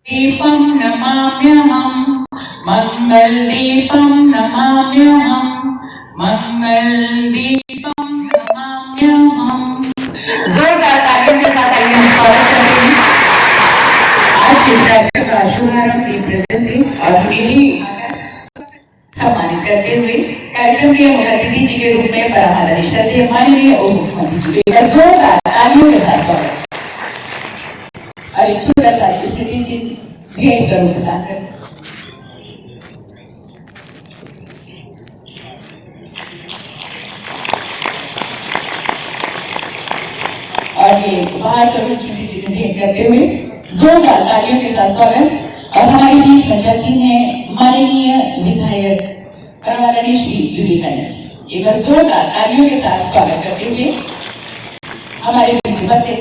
दीपं नमाम्यहम् मंगलदीपं नमाम्यहम् मंगलदीपं नमाम्यहम्। जोरदार तालियों के साथ आइए हम स्वागत करेंगे आज के कार्यक्रम का शुभारंभ प्रेजेंट से और मेरी सम्मानित करते हुए कार्यक्रम के मुख्य अतिथि जी के रूप में परमादरणीय थे माननीय उप मुख्यमंत्री जी का जोरदार तालियों के साथ स्वागत। और एक छोटा सा स्थिति जी भेंट स्वरूप प्रदान करें। और ये उपहार स्वरूप स्मृति जी ने भेंट करते हुए जोरदार तालियों के साथ स्वागत। और हमारे बीच मंचा जी हैं माननीय विधायक परमादरणीय श्री विवेकानंद जी। एक बार जोरदार तालियों के साथ स्वागत करते हुए हमारे बीच उपस्थित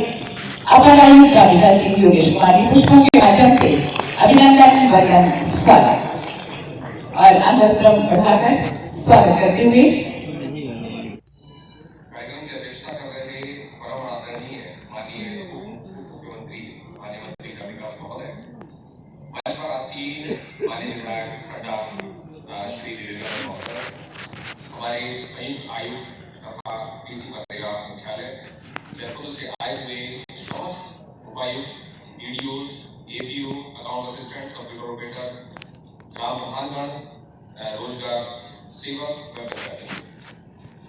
अपर आयुक्त राधिका श्री योगेश कुमार जी पुष्पों के माध्यम से अभिनंदन वंदन स्वागत और अंगस्त्रम बढ़ाकर स्वागत करते हुए कार्यक्रम की अध्यक्षता कर रहे परम आदरणीय माननीय मुख्यमंत्री माननीय श्री विकास महोदय, मंच पर आसीन माननीय विधायक खड्डा श्री विवेकानंद महोदय, हमारे संयुक्त आयुक्त तथा डीसी मनरेगा मुख्यालय जयपुर से आए हुए समस्त उपायुक्त, DDOs, APO, account assistant, computer operator, ग्राम प्रधानगण, रोजगार सेवक व प्रशासक,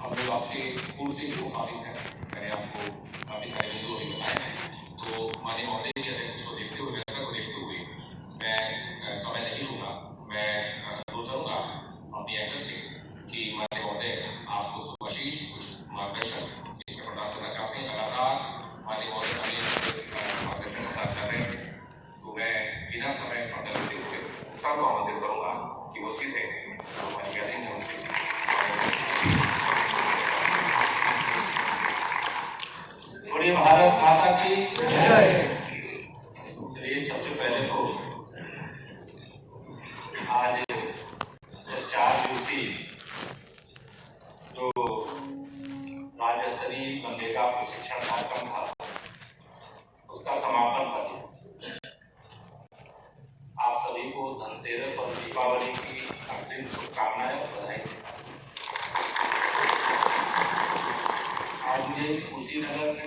हम लोग आपसे पूर्व से मुखातिब हैं। मैंने आपको काफी सारे बिंदु अभी बताए हैं, तो माननीय महोदय की अध्यक्ष को देखते हुए, व्यवस्था को देखते हुए मैं समय नहीं लूंगा। मैं अनुरोध करूंगा अपनी एंकर से कि माननीय महोदय आपको सुविशेष कुछ मार्गदर्शन इसमें प्रदान करना चाहते हैं। लगातार माननीय महोदय हमें मार्गदर्शन प्रदान कर रहे हैं, तो मैं बिना समय फंदा लेते हुए सबको आमंत्रित करूंगा कि वो सीधे हमारी गैलरी में उनसे बोलिए भारत माता की जय। चलिए सबसे पहले तो आज 4 दिवसीय जो राज्य स्तरीय मनरेगा प्रशिक्षण कार्यक्रम था उसका समापन कर आप सभी को धनतेरस और दीपावली की अग्रिम शुभकामनाएं और बधाई। आज मुझे कुशीनगर में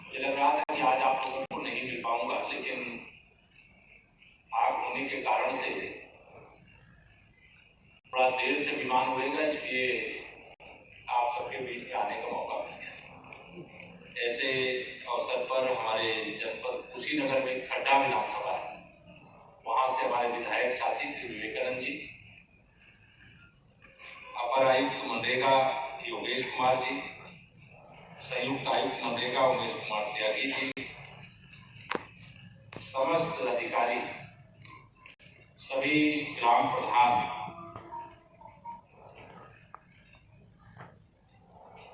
मुझे लग रहा था कि आज आप लोगों को नहीं मिल पाऊंगा, लेकिन आग होने के कारण से थोड़ा देर से विमान उड़ेगा, इसलिए आप सबके बीच में आने का मौका मिला। ऐसे अवसर पर हमारे जनपद कुशीनगर में खड्डा विधानसभा है, वहां से हमारे विधायक साथी श्री विवेकानंद जी, अपर आयुक्त मनरेगा योगेश कुमार जी, संयुक्त आयुक्त मनरेगा उमेश कुमार त्यागी जी, समस्त अधिकारी, सभी ग्राम प्रधान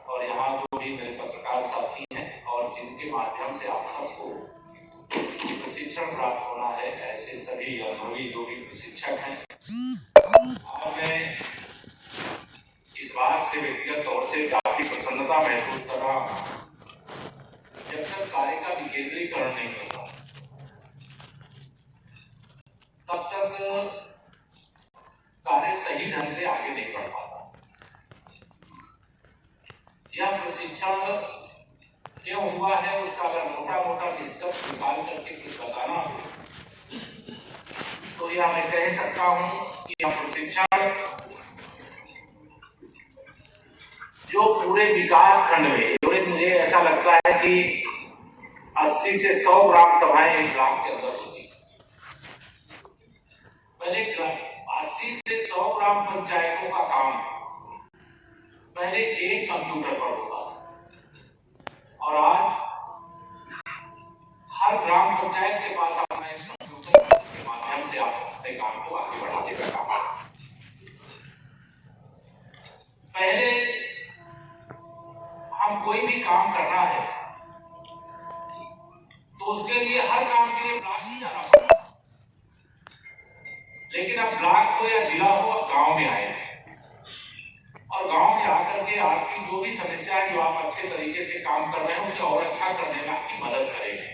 और यहाँ जो भी मेरे पत्रकार साथी हैं और जिनके माध्यम से आप सबको प्रशिक्षण प्राप्त होना है, ऐसे सभी अनुभवी जो भी प्रशिक्षक हैं। और मैं इस बात से व्यक्तिगत तौर से काफी प्रसन्नता महसूस कर रहा हूँ, जब तक कार्य का विकेंद्रीकरण नहीं होता तब तक कार्य सही ढंग से आगे नहीं बढ़ पाता। यह प्रशिक्षण क्यों हुआ है उसका अगर मोटा मोटा निष्कर्ष निकाल करके कुछ बताना हो तो यह मैं कह सकता हूं कि यह प्रशिक्षण जो पूरे विकास खंड में, मुझे ऐसा लगता है कि 80 से 100 ग्राम सभाएं एक ब्लॉक के अंदर होती। पहले 80 से 100 ग्राम पंचायतों का काम पहले एक कंप्यूटर पर होता था और आज हर ग्राम पंचायत के पास अपना एक कंप्यूटर के माध्यम से आप अपने काम को आगे बढ़ाने का काम है। पहले हम कोई भी काम करना है तो उसके लिए हर काम के लिए ब्लॉक ही जाना पड़ता, लेकिन अब ब्लॉक हो या जिला हो अब गांव में आए और गांव में आकर के आपकी जो भी समस्या है जो आप अच्छे तरीके से काम कर रहे हैं उसे और अच्छा करने में आपकी मदद करेंगे।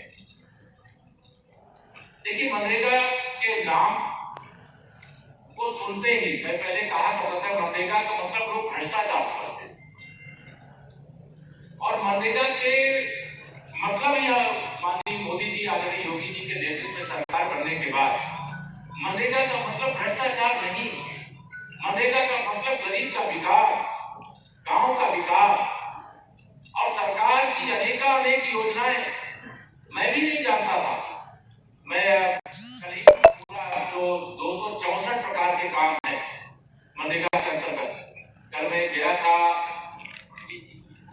देखिए, मनरेगा के नाम को सुनते ही मैं पहले कहा करता था मनरेगा का मतलब लोग भ्रष्टाचार समझते थे, और मनरेगा के मतलब यह माननीय मोदी जी, आदरणीय योगी जी के नेतृत्व में सरकार बनने के बाद मनरेगा का मतलब भ्रष्टाचार नहीं, मनरेगा का मतलब गरीब का विकास, गांव का विकास, और सरकार की अनेक योजनाएं मैं भी नहीं जानता था। मैं जो 264 प्रकार के काम है मनरेगा के अंतर्गत, कल मैं गया था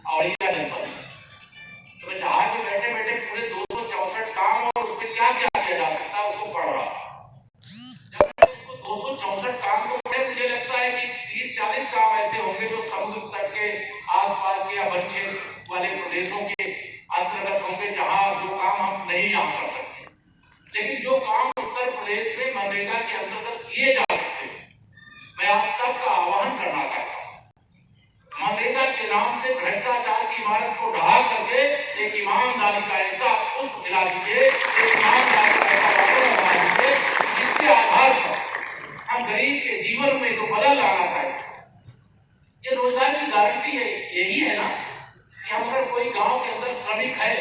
औरैया जनपद, तो मैं जहाज में बैठे बैठे पूरे 264 काम और उसमें क्या क्या किया जा सकता है उसको पढ़ रहा। जब उसको 264 काम को पढ़े, मुझे लगता है कि 30-40 काम ऐसे होंगे जो समुद्र तट के आसपास के या वन क्षेत्र वाले प्रदेशों के अंतर्गत होंगे, जहां जो काम हम नहीं यहाँ कर सकते, लेकिन जो काम उत्तर प्रदेश में मनरेगा के अंतर्गत किए जा सकते हैं, मैं आप सबका आह्वान करना चाहता हूँ। मनरेगा के नाम से भ्रष्टाचार की इमारत को ढहा करके एक ईमानदारी का ऐसा पुष्प खिला दीजिए, एक ईमानदारी का ऐसा वातावरण बना दीजिए जिसके आधार पर हम गरीब के जीवन में जो बदल लाना चाहिए। ये रोजगार की गारंटी है, यही है ना कि हम अगर कोई गांव के अंदर श्रमिक है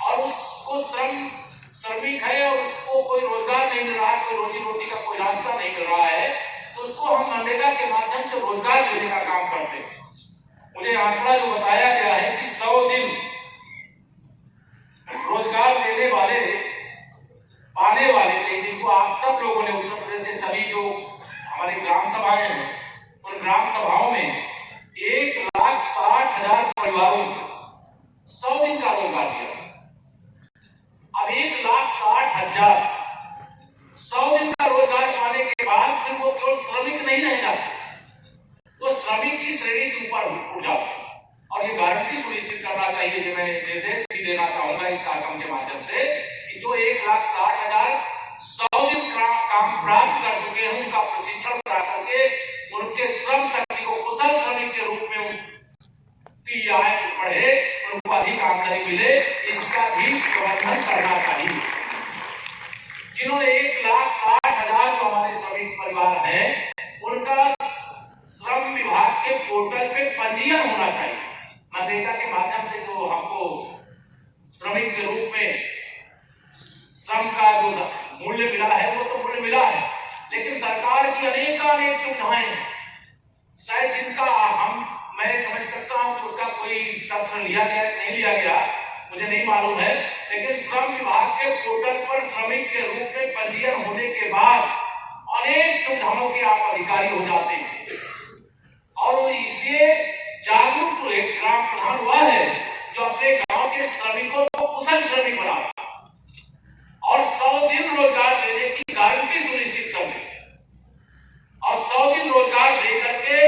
और उसको श्रमिक है और उसको कोई रोजगार नहीं मिल रहा है, कोई रोजी रोटी का कोई रास्ता नहीं मिल रहा है, तो उसको हम मनरेगा के माध्यम से रोजगार देने का काम करते हैं। मुझे आंकड़ा जो बताया गया है कि 100 दिन रोजगार देने वाले पाने वाले थे, जिनको आप सब लोगों ने उत्तर प्रदेश से सभी जो हमारी ग्राम सभाएं हैं, उन ग्राम सभाओं में 1,60,000 परिवारों को 100 दिन का रोजगार दिया। अब 1,60,000 100 दिन का रोजगार पाने के बाद फिर वो केवल श्रमिक नहीं रह जाते, वो श्रमिक की श्रेणी के ऊपर उठ जाते। और ये गारंटी सुनिश्चित करना चाहिए, जो मैं निर्देश भी देना चाहूंगा इस कार्यक्रम के माध्यम से, कि जो 1,60,000 100 दिन काम प्राप्त कर चुके हैं, उनका प्रशिक्षण करा करके उनके श्रम शक्ति को कुशल श्रमिक के रूप में उनकी आय बढ़े, उनको अधिक आमदनी मिले, इसका भी प्रबंधन करना चाहिए। जिन्होंने 1,60,000 जो हमारे श्रमिक परिवार हैं, उनका श्रम विभाग के पोर्टल पे पंजीयन होना चाहिए। मनरेगा के माध्यम से जो हमको श्रमिक के रूप में श्रम का जो मूल्य मिला है, वो तो मूल्य मिला है, लेकिन सरकार की अनेक सुविधाएं हैं, शायद जिनका मैं समझ सकता हूं कि उसका कोई सत्र लिया गया नहीं लिया गया मुझे नहीं मालूम है, लेकिन श्रम विभाग के पोर्टल पर श्रमिक के रूप में पंजीयन होने के बाद अनेक सुविधाओं के आप अधिकारी हो जाते हैं। और इसलिए जागरूक एक ग्राम प्रधान हुआ है जो अपने गांव के श्रमिकों को कुशल श्रमिक बनाता और 100 दिन रोजगार देने की गारंटी सुनिश्चित कर दे, और 100 दिन रोजगार दे करके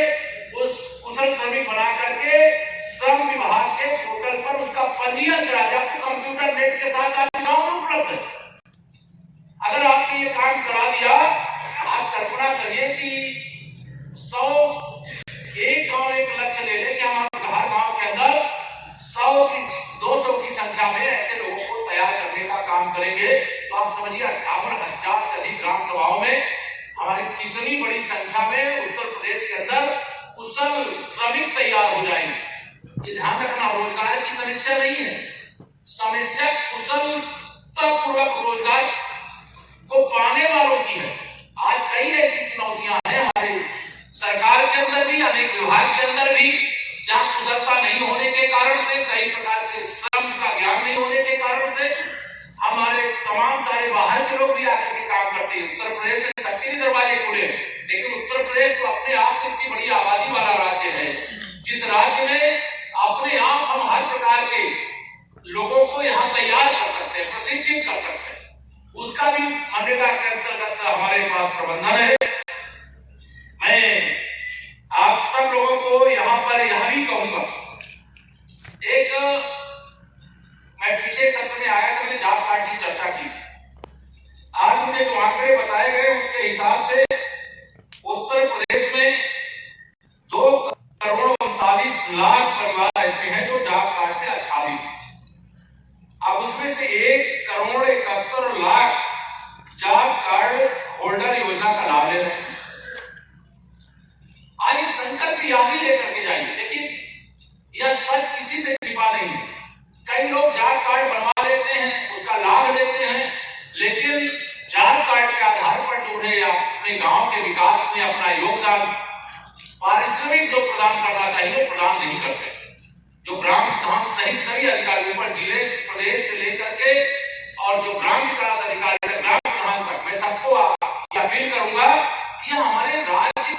उस कुशल श्रमिक बना करके श्रम विभाग के पोर्टल पर उसका पंजीयन करा जाए। तो कंप्यूटर नेट के साथ आपके गांव में उपलब्ध है। अगर आपने ये काम करा दिया, आप कल्पना करिए कि 100 एक गांव एक लक्ष्य ले ले कि हम हर गांव के अंदर 200 की संख्या में ऐसे लोगों को तैयार करने का काम करेंगे, तो आप समझिए 58,000 से अधिक ग्राम सभाओं में हमारी कितनी बड़ी संख्या में उत्तर प्रदेश के अंदर कुशल श्रमिक तैयार हो जाएंगे। ये ध्यान रखना, रोजगार की समस्या नहीं है, समस्या कुशलतापूर्वक रोजगार को पाने वालों की है। आज कई ऐसी चुनौतियां हैं हमारे सरकार के अंदर भी, अनेक विभाग के अंदर भी, जहां कुशलता नहीं होने के कारण से, कई प्रकार के श्रम का ज्ञान नहीं होने के कारण से हमारे तमाम सारे बाहर के लोग भी आकर के काम करते हैं। उत्तर प्रदेश में सबके दरवाजे खुले हैं, लेकिन उत्तर प्रदेश तो अपने आप इतनी बड़ी आबादी वाला राज्य है, जिस राज्य में अपने आप हम हर प्रकार के लोगों को यहाँ तैयार कर सकते हैं, प्रशिक्षित कर सकते हैं, उसका भी मनरेगा के अंतर्गत हमारे पास प्रबंधन है। मैं आप सब लोगों को यहाँ पर यह भी कहूंगा, एक मैं पिछले सत्र में आया था, मैंने जॉब कार्ड की चर्चा की थी। आज मुझे जो आंकड़े बताए गए उसके हिसाब से उत्तर प्रदेश में 2,39,00,000 परिवार ऐसे हैं जो जॉब कार्ड से आच्छादित हैं। अब उसमें से 1,71,00,000 लेकर के जाइए। देखिए, यह सच किसी से छिपा नहीं है। कई लोग जात कार्ड बनवा लेते हैं, उसका लाभ लेते हैं, लेकिन जात कार्ड के आधार पर जो उन्हें अपने गांव के विकास में अपना योगदान, पारिश्रमिक जो प्रदान करना चाहिए वो प्रदान नहीं करते। जो ग्राम विकास सहित सभी अधिकारियों पर, जिले प्रदेश से लेकर के और जो ग्राम विकास अधिकारी ग्राम प्रधान तक, मैं सबको अपील करूंगा कि हमारे राज्य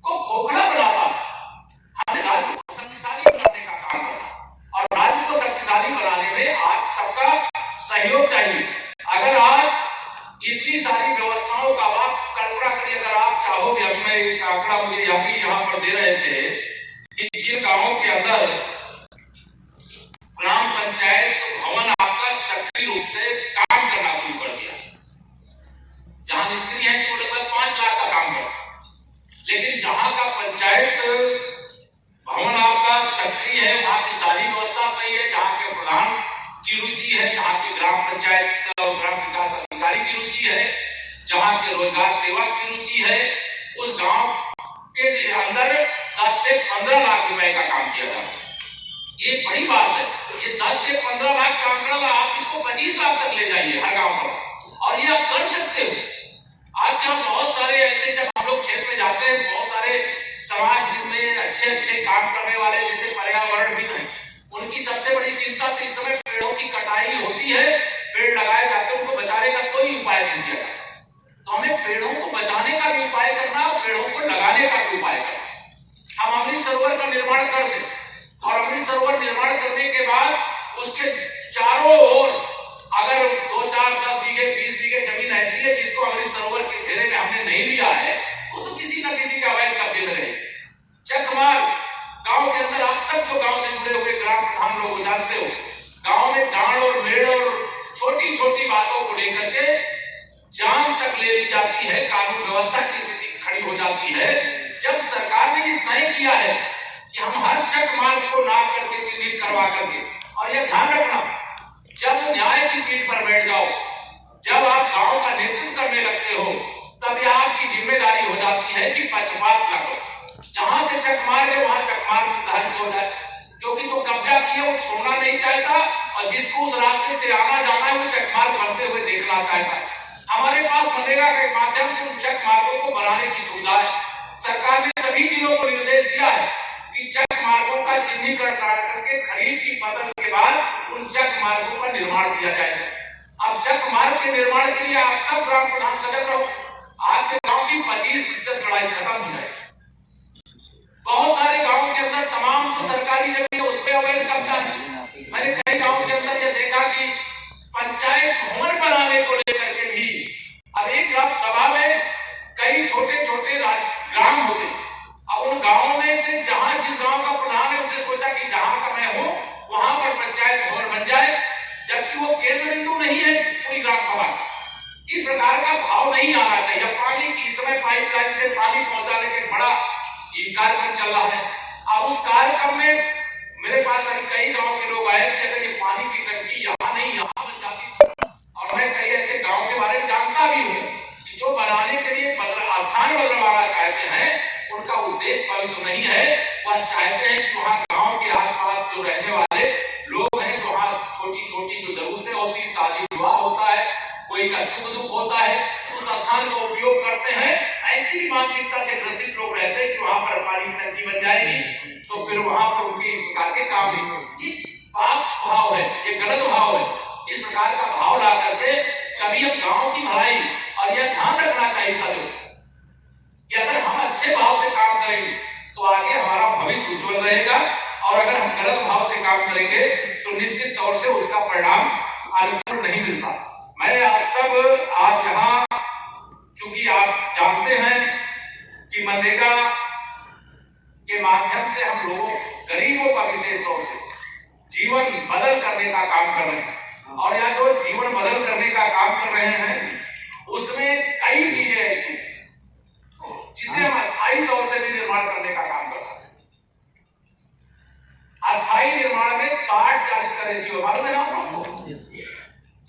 को खोखला बनाता है। हमें राज्य को शक्तिशाली बनाने का काम करना, और राज्य को शक्तिशाली बनाने में आप सबका सहयोग चाहिए। अगर आज इतनी सारी व्यवस्थाओं का आप कल्पना करिए, अगर आप चाहोगे, अभी मैं एक आंकड़ा मुझे अभी यहाँ पर दे रहे थे कि जिन गांवों के अंदर ग्राम पंचायत भवन आपका सक्रिय रूप से काम करना शुरू कर दिया, जहां निष्क्रिय है तो लगभग 5 लाख का काम कर, लेकिन जहां का पंचायत भवन आपका सक्रिय है, वहां की सारी व्यवस्था सही है, जहां के प्रधान की रुचि है, जहां की ग्राम पंचायत और ग्राम विकास अधिकारी की रुचि है, जहां के रोजगार सेवक की रुचि है, उस गांव के अंदर 10 से 15 लाख रुपए का काम किया जाता है। ये बड़ी बात है। ये 10 से 15 लाख का आंकड़ा, आप इसको 25 लाख तक ले जाइए हर गांव सभा, और ये आप कर सकते हो। आपके यहाँ बहुत सारे ऐसे, जब हम लोग क्षेत्र में जाते हैं, बहुत सारे समाज में अच्छे काम करने वाले, जैसे पर्यावरणविद हैं, उनकी सबसे बड़ी चिंता तो इस समय पेड़ों की कटाई होती है, पेड़ लगाए जाते हैं, उनको बचाने का कोई उपाय नहीं किया जाता। तो हमें पेड़ों को बचाने का भी उपाय करना, पेड़ों को लगाने का भी उपाय करना। हम अमृत सरोवर का निर्माण कर दें, और अमृत सरोवर निर्माण करने के बाद उसके चारों ओर अगर 2, 4, 10 बीघे 20 बीघे जमीन ऐसी है जिसको अमृत सरोवर के घेरे में हमने नहीं लिया है, वो तो किसी न किसी का अवैध कब्जे में रहे। चकमार गांव के अंदर, आप सब जो गांव से जुड़े हुए ग्राम प्रधान लोग जानते हो, गांव में डांड और मेड़ और छोटी छोटी बातों को लेकर के जान तक ले ली जाती है, कानून व्यवस्था की स्थिति खड़ी हो जाती है। जब सरकार ने ये तय किया है कि हम हर चक मार्ग को नाप करके चिन्हित करवा करके, और यह ध्यान रखना, जब न्याय की पीठ पर बैठ जाओ, जब आप गांव का नेतृत्व करने लगते हो, तब यह आपकी जिम्मेदारी हो जाती है कि पक्षपात न करो। जहां से चक मार्ग है वहां चक मार्ग निर्धारित हो जाए, क्योंकि जो कब्जा किए वो छोड़ना नहीं चाहता, और जिसको उस रास्ते से आना जाना है वो चक मार्ग बनते हुए देखना चाहता है। हमारे पास मनरेगा के माध्यम से उन चक मार्गों को बनाने की सुविधा है। सरकार ने सभी जिलों को निर्देश दिया है कि चक मार्गों का चिन्हीकरण करा करके खरीफ की फसल के बाद उन चक मार्गों का निर्माण किया जाएगा। अब चक मार्ग के निर्माण के लिए आप सब ग्राम प्रधान सजग रहो। आपके गांव की 25% लड़ाई खत्म हो जाएगी। बहुत सारे गांव के अंदर तमाम जो सरकारी जमीन है उस पे अवैध कब्जा है। मैंने कई गांव के अंदर यह देखा कि पंचायत भवन बनाने को लेकर के भी अब एक ग्राम सभा में कई छोटे छोटे ग्राम होते, अब उन गांवों में से जहां जिस गांव का प्रधान है उसे सोचा कि जहां का मैं हूं वहां पर पंचायत भवन बन जाए, जबकि वो केंद्र बिंदु नहीं है पूरी ग्राम सभा। इस प्रकार का भाव नहीं आना चाहिए। पानी की समय पाइपलाइन से पानी पहुंचाने के बड़ा कार्यक्रम चल रहा है। अब उस कार्यक्रम में मेरे पास कई गांव के लोग आए कि अगर ये पानी की टंकी यहाँ नहीं यहाँ बन जाती, और मैं कई ऐसे गांव के बारे में जानता भी हूँ कि जो बनाने के लिए स्थान बदलवाना चाहते हैं, उनका उद्देश्य पवित्र नहीं है। वह चाहते हैं कि वहाँ गांव के आसपास जो रहने वाले लोग हैं, जो वहाँ छोटी छोटी जो जरूरतें होती, शादी विवाह होता है, कोई का सुख दुख होता है, उस स्थान का उपयोग करते हैं। ऐसी मानसिकता से ग्रसित लोग रहते हैं कि वहां पर पानी की टंकी बन जाएगी तो फिर वहां पर उनके इस प्रकार के काम नहीं। ये पाप भाव है, ये गलत भाव है। इस प्रकार का भाव ला करके कभी हम गांव की भलाई, और यह ध्यान रखना चाहिए सभी कि अगर हम अच्छे भाव से काम करेंगे तो आगे हमारा भविष्य उज्जवल रहेगा, और अगर हम गलत भाव से काम करेंगे तो निश्चित तौर से उसका परिणाम अनुकूल नहीं मिलता। मैं आप सब आज यहाँ, चूंकि आप जानते हैं कि मनरेगा के माध्यम से हम लोगों गरीबों का विशेष तौर से जीवन बदल करने का काम कर रहे हैं, और यह जो जीवन बदल करने का काम कर रहे हैं उसमें कई चीजें ऐसी जिसे हम अस्थायी तौर से भी निर्माण करने का काम कर सकते हैं। अस्थायी निर्माण में 60-40 का रेशियो, मालूम है ना आपको?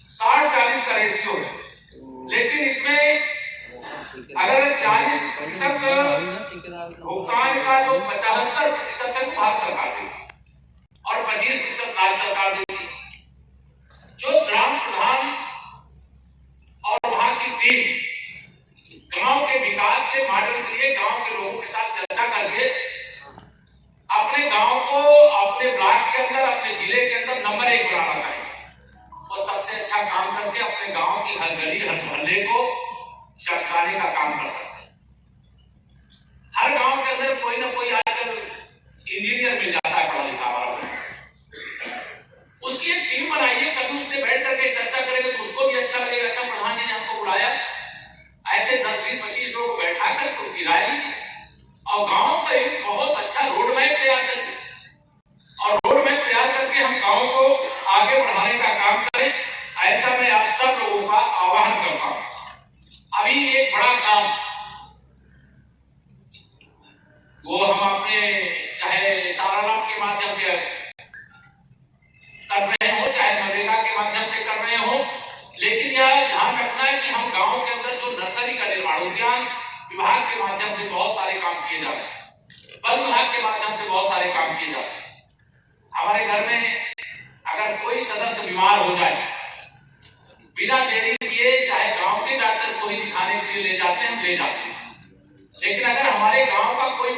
60-40 का रेशियो है, लेकिन इसमें अगर 40% भुगतान का जो 75% है वो भारत सरकार देगी और 25% राज्य सरकार देगी। जो ग्राम प्रधान और वहां की टीम गांव के विकास के मॉडल के लिए गांव के लोगों के साथ चर्चा करके अपने गांव को अपने ब्लॉक के अंदर, अपने जिले के अंदर नंबर 1 बनाना चाहिए और सबसे अच्छा काम करके अपने गांव की हर गली हर मोहल्ले को चमकाने का काम कर सकते हैं। हर गांव के अंदर कोई ना कोई आजकल इंजीनियर मिल जाता है, पढ़ा लिखा वाला, उसकी एक टीम बनाइए, कभी उससे बैठ करके चर्चा करेंगे तो उसको भी अच्छा लगेगा। अच्छा प्रधान जी ने हमको बुलाया, ऐसे 10, 20, 25 लोग बैठा कर उनकी राय लीजिए और गांव का एक बहुत अच्छा रोड मैप तैयार करिए और रोड मैप तैयार करके हम गांव को आगे बढ़ाने का काम करें। ऐसा मैं आप सब लोगों का आह्वान करता हूं। अभी एक बड़ा काम वो हम अपने चाहे साराराम के माध्यम से कर रहे हो, चाहे मनरेगा के माध्यम से कर रहे हो, लेकिन यह ध्यान रखना है कि हम गांव के अंदर जो नर्सरी का निर्माण, उद्यान विभाग के माध्यम से बहुत सारे काम किए जा रहे हैं, वन विभाग के माध्यम से बहुत सारे काम किए जा रहे हैं। हमारे घर में अगर कोई सदस्य बीमार हो जाए, बिना देरी किए चाहे गांव के डॉक्टर को ही दिखाने के लिए ले जाते हैं, हम ले जाते हैं, लेकिन अगर हमारे गांव का कोई